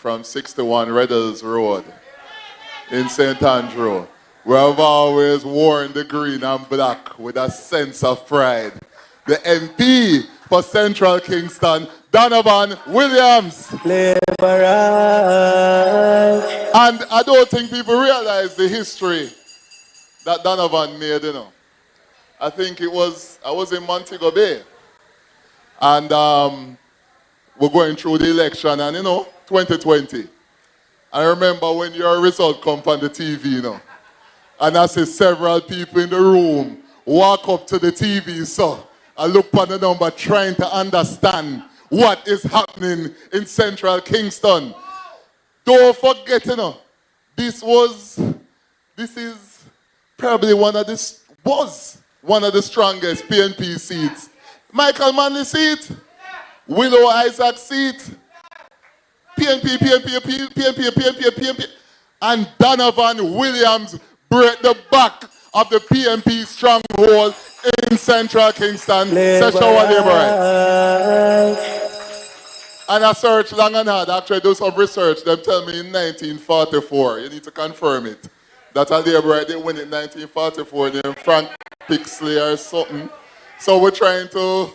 from 61 Reddles Road in St. Andrew. We have always worn the green and black with a sense of pride. The MP for Central Kingston, Donovan Williams. And I don't think people realize the history that Donovan made, you know. I think I was in Montego Bay. And we're going through the election and, 2020. I remember when your result come on the TV, And I see several people in the room walk up to the TV, so I look on the number trying to understand what is happening in Central Kingston. Don't forget, this is probably one of the strongest PNP seats. Michael Manley seat, Willow Isaac seat, PNP, and Donovan Williams break the back of the PNP stronghold in Central Kingston. Session one labor rights. And I searched long and hard, actually do some research. Them tell me in 1944, you need to confirm it, that a labor right they win in 1944 named Frank Pixley or something. So we're trying to,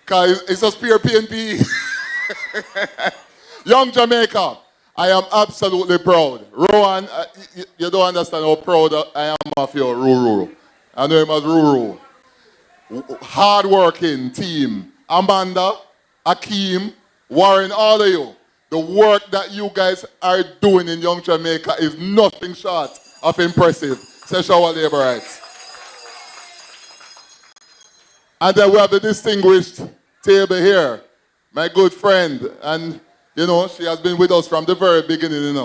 cause it's just pure PNP. Young Jamaica, I am absolutely proud. Rowan, you don't understand how proud I am of you, Ruru. I know him as Ruru. Hard-working team. Amanda, Akeem, Warren, all of you. The work that you guys are doing in Young Jamaica is nothing short of impressive. Say our labor rights. And then we have the distinguished table here. My good friend, and she has been with us from the very beginning,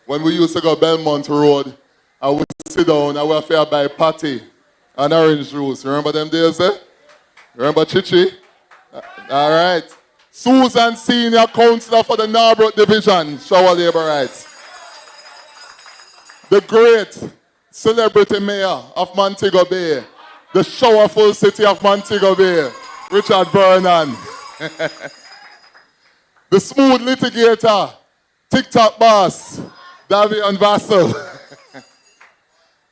When we used to go Belmont Road, I would sit down, I would have buy patty and orange juice. Remember them days, eh? Remember Chichi? All right. Susan, Senior Councillor for the Norbrook Division, Shower Labour Rights. The great celebrity mayor of Montego Bay, the showerful city of Montego Bay, Richard Vernon. The smooth litigator, TikTok boss, Davion Vassell.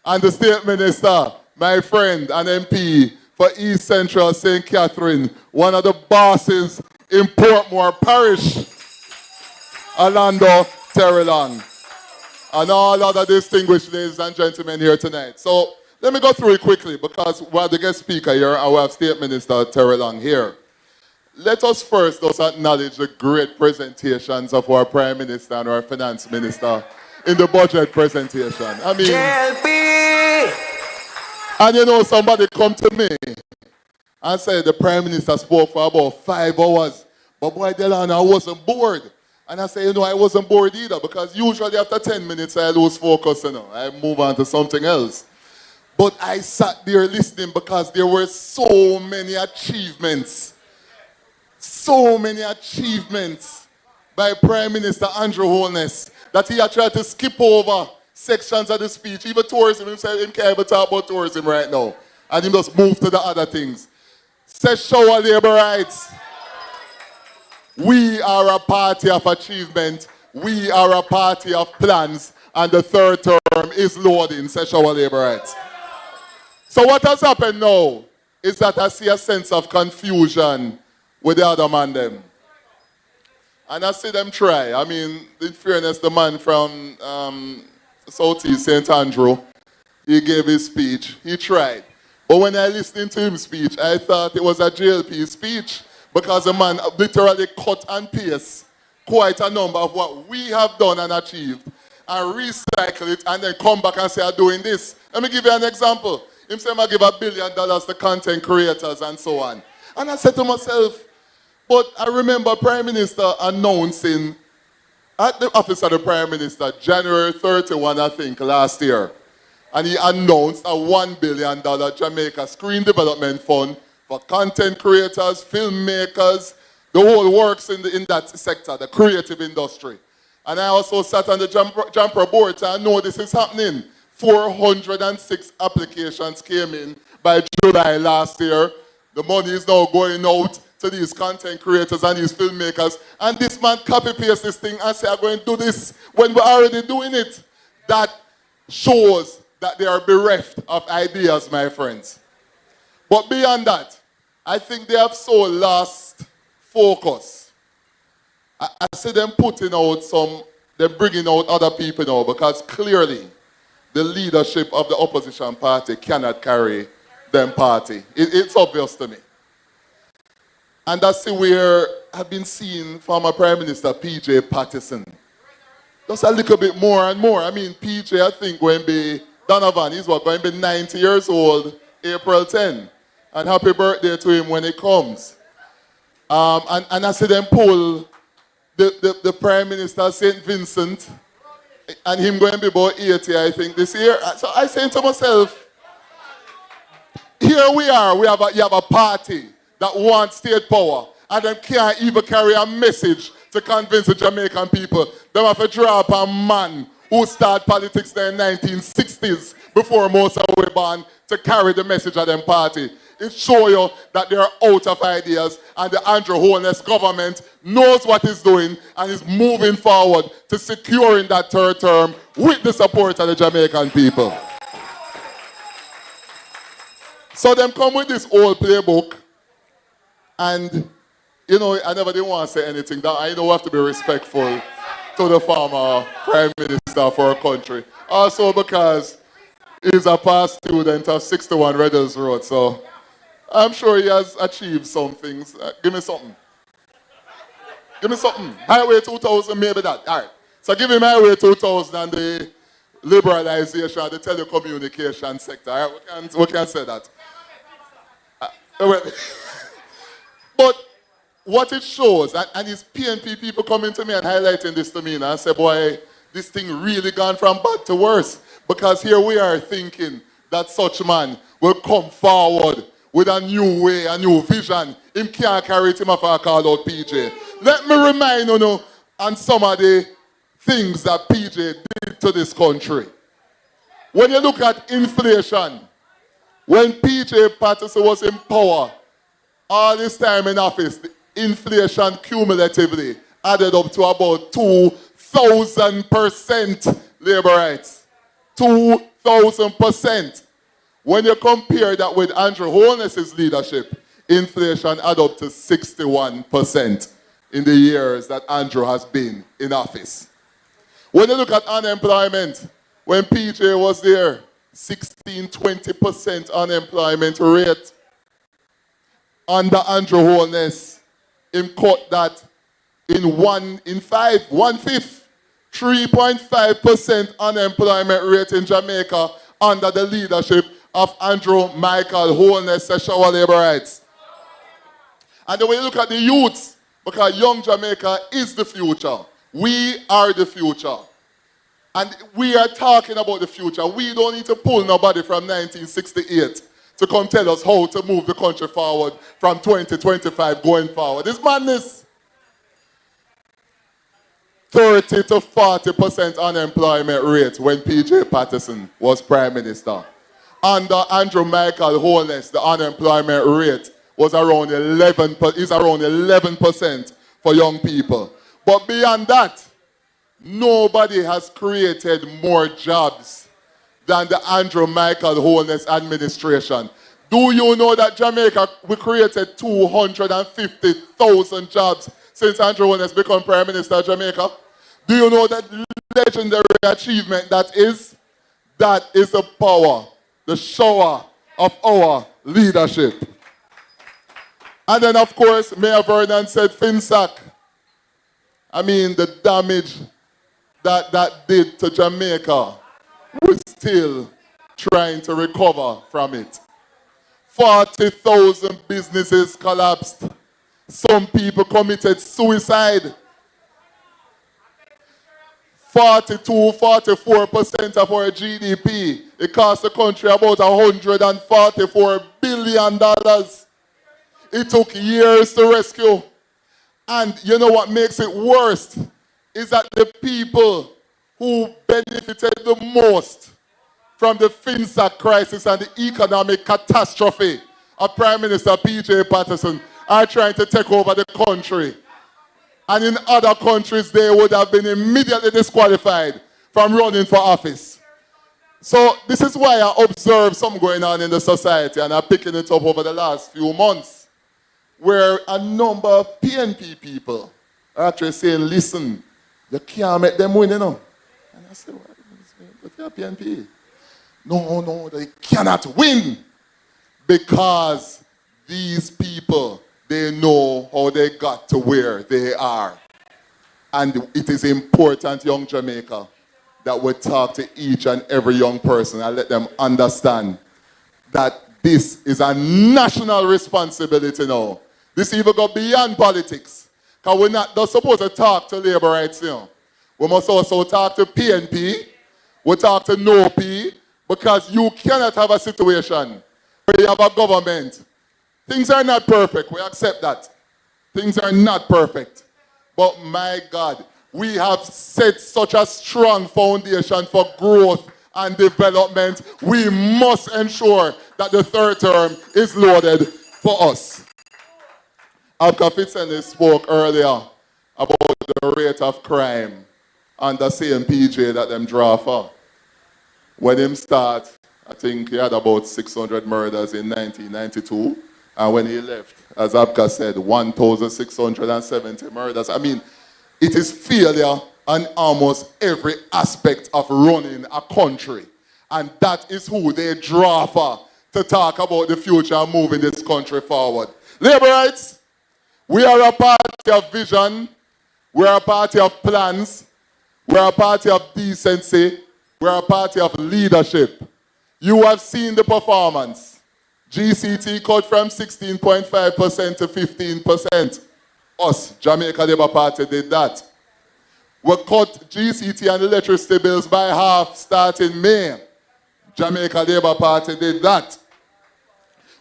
And the state minister, my friend and MP for East Central St. Catherine, one of the bosses in Portmore Parish, Orlando Terrelong. And all other distinguished ladies and gentlemen here tonight. So let me go through it quickly because we have the guest speaker here and we have State Minister Terrelong here. Let us first just acknowledge the great presentations of our Prime Minister and our Finance Minister in the budget presentation. I mean, JLP! And somebody come to me and said the Prime Minister spoke for about 5 hours. But boy, Delano, I wasn't bored. And I say, I wasn't bored either because usually after 10 minutes I lose focus, I move on to something else. But I sat there listening because there were so many achievements. So many achievements by Prime Minister Andrew Holness that he had tried to skip over sections of the speech. Even tourism, himself, he can't even talk about tourism right now. And he must move to the other things. Says shower labour rights. We are a party of achievement. We are a party of plans. And the third term is loading, says shower labour rights. So what has happened now is that I see a sense of confusion with the other man them. And I see them try. I mean, in fairness, the man from Southeast St. Andrew, he gave his speech. He tried. But when I listened to his speech, I thought it was a JLP speech because the man literally cut and paste quite a number of what we have done and achieved and recycle it and then come back and say, I'm doing this. Let me give you an example. Him say, I give $1 billion to content creators and so on. And I said to myself, but I remember Prime Minister announcing at the office of the Prime Minister, January 31, I think, last year. And he announced a $1 billion Jamaica Screen Development Fund for content creators, filmmakers, the whole works in that sector, the creative industry. And I also sat on the jumper board, so I know this is happening. 406 applications came in by July last year. The money is now going out to these content creators and these filmmakers, and this man copy-paste this thing and say, I'm going to do this when we're already doing it. That shows that they are bereft of ideas, my friends. But beyond that, I think they have so lost focus. I see them putting out they're bringing out other people now, because clearly the leadership of the opposition party cannot carry them party. It's obvious to me. And that's where I've been seeing former Prime Minister P.J. Patterson. Just a little bit more and more. I mean, P.J. I think going to be, Donovan, he's going to be 90 years old, April 10. And happy birthday to him when it comes. And I see them pull the Prime Minister St. Vincent, and him going to be about 80, I think, this year. So I say to myself, here we are, you have a party that wants state power, and them can't even carry a message to convince the Jamaican people. Them have to draw up a man who started politics in the 1960s before most were born to carry the message of them party. It shows you that they are out of ideas, and the Andrew Holness government knows what it's doing and is moving forward to securing that third term with the support of the Jamaican people. So them come with this old playbook, and you know, I never did want to say anything. That I know we have to be respectful to the former Prime Minister for our country. Also because he's a past student of 61 Reddles Road, so I'm sure he has achieved some things. Give me something. Give me something. Highway 2000, maybe that. All right. So give him Highway 2000 and the liberalization of the telecommunication sector. All right? We can say that. But what it shows, and it's PNP people coming to me and highlighting this to me, and I say, boy, this thing really gone from bad to worse. Because here we are thinking that such man will come forward with a new way, a new vision. Him can't carry it, him if I call out PJ. Let me remind you on some of the things that PJ did to this country. When you look at inflation, when PJ Patterson was in power, all this time in office, the inflation cumulatively added up to about 2,000% labor rights. 2,000%. When you compare that with Andrew Holness's leadership, inflation added up to 61% in the years that Andrew has been in office. When you look at unemployment, when PJ was there, 16-20% unemployment rate. Under Andrew Holness, him cut that in 1/5, 3.5% unemployment rate in Jamaica under the leadership of Andrew Michael Holness, Sexual Labor Rights. And then when you look at the youths, because young Jamaica is the future. We are the future. And we are talking about the future. We don't need to pull nobody from 1968 to come tell us how to move the country forward from 2025 going forward. It's madness. 30 to 40% unemployment rate when P.J. Patterson was Prime Minister. Under Andrew Michael Holness, the unemployment rate was around 11% for young people. But beyond that, nobody has created more jobs than the Andrew Michael Holness administration. Do you know that Jamaica, we created 250,000 jobs since Andrew Holness became Prime Minister of Jamaica? Do you know that legendary achievement that is? That is the power, the shower of our leadership. And then, of course, Mayor Vernon said FinSac. I mean, the damage that did to Jamaica, we're still trying to recover from it. 40,000 businesses collapsed. Some people committed suicide. 44% of our GDP. It cost the country about $144 billion. It took years to rescue. And you know what makes it worse? Is that the people who benefited the most from the FinSac crisis and the economic catastrophe of Prime Minister P.J. Patterson are trying to take over the country. And in other countries, they would have been immediately disqualified from running for office. So this is why I observe something going on in the society, and I'm picking it up over the last few months, where a number of PNP people are actually saying, listen, you can't make them win, you know. And I said, but you're PNP. No, they cannot win. Because these people, they know how they got to where they are. And it is important, young Jamaica, that we talk to each and every young person and let them understand that this is a national responsibility now. This even go beyond politics. Because we're not just supposed to talk to labor rights, you know. We must also talk to PNP. We talk to NOP, because you cannot have a situation where you have a government. Things are not perfect. We accept that. Things are not perfect. But my God, we have set such a strong foundation for growth and development. We must ensure that the third term is loaded for us. Abka Fitzgerald spoke earlier about the rate of crime and the same PJ that them draw for. When him start, I think he had about 600 murders in 1992. And when he left, as Abka said, 1,670 murders. I mean, it is failure on almost every aspect of running a country. And that is who they draw for to talk about the future and moving this country forward. Labor rights, we are a party of vision. We are a party of plans. We are a party of decency. We are a party of leadership. You have seen the performance. GCT cut from 16.5% to 15%. Us, Jamaica Labour Party, did that. We cut GCT and electricity bills by half starting May. Jamaica Labour Party did that.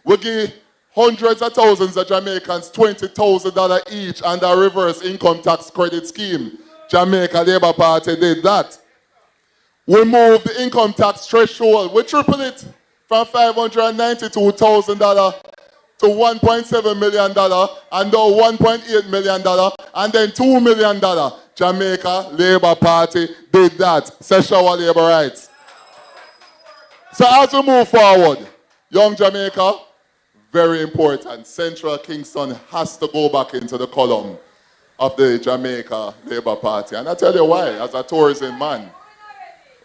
We give hundreds of thousands of Jamaicans $20,000 each under a reverse income tax credit scheme. Jamaica Labour Party did that. We moved the income tax threshold. We tripled it from $592,000 to $1.7 million, and now $1.8 million, and then $2 million. Jamaica Labour Party did that. Sexual labor rights. So as we move forward, young Jamaica, very important. Central Kingston has to go back into the column of the Jamaica Labour Party. And I tell you why, as a tourism man,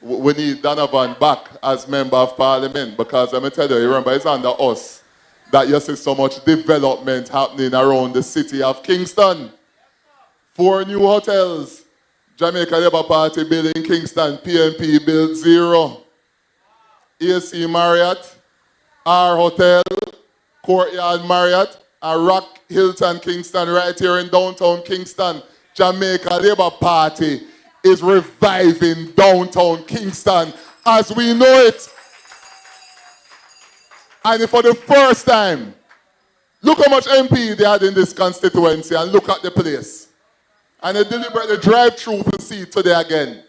we need Donovan back as Member of Parliament, because let me tell you, remember, it's under us that you see so much development happening around the city of Kingston. 4 new hotels. Jamaica Labour Party building Kingston, PNP built 0. AC Marriott, R Hotel, Courtyard Marriott, and Rock Hilton Kingston right here in downtown Kingston. Jamaica Labour Party is reviving downtown Kingston as we know it. And for the first time, look how much MP they had in this constituency and look at the place. And they deliberately drive through to see it today again.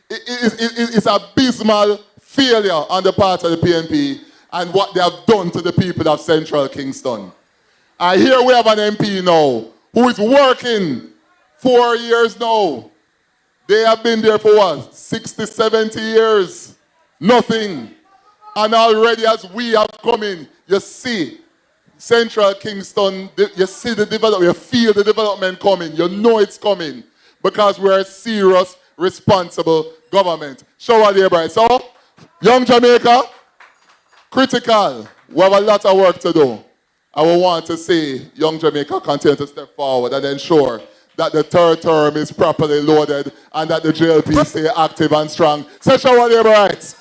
It's abysmal failure on the part of the PNP and what they have done to the people of Central Kingston. And here we have an MP now who is working 4 years now. They have been there for what? 60, 70 years. Nothing. And already as we have come in, you see Central Kingston, you see the development, you feel the development coming. You know it's coming because we're a serious, responsible government. Show our labor. So, young Jamaica, critical. We have a lot of work to do. I will want to see young Jamaica continue to step forward and ensure that the third term is properly loaded and that the JLP stay active and strong. Sexual labor rights.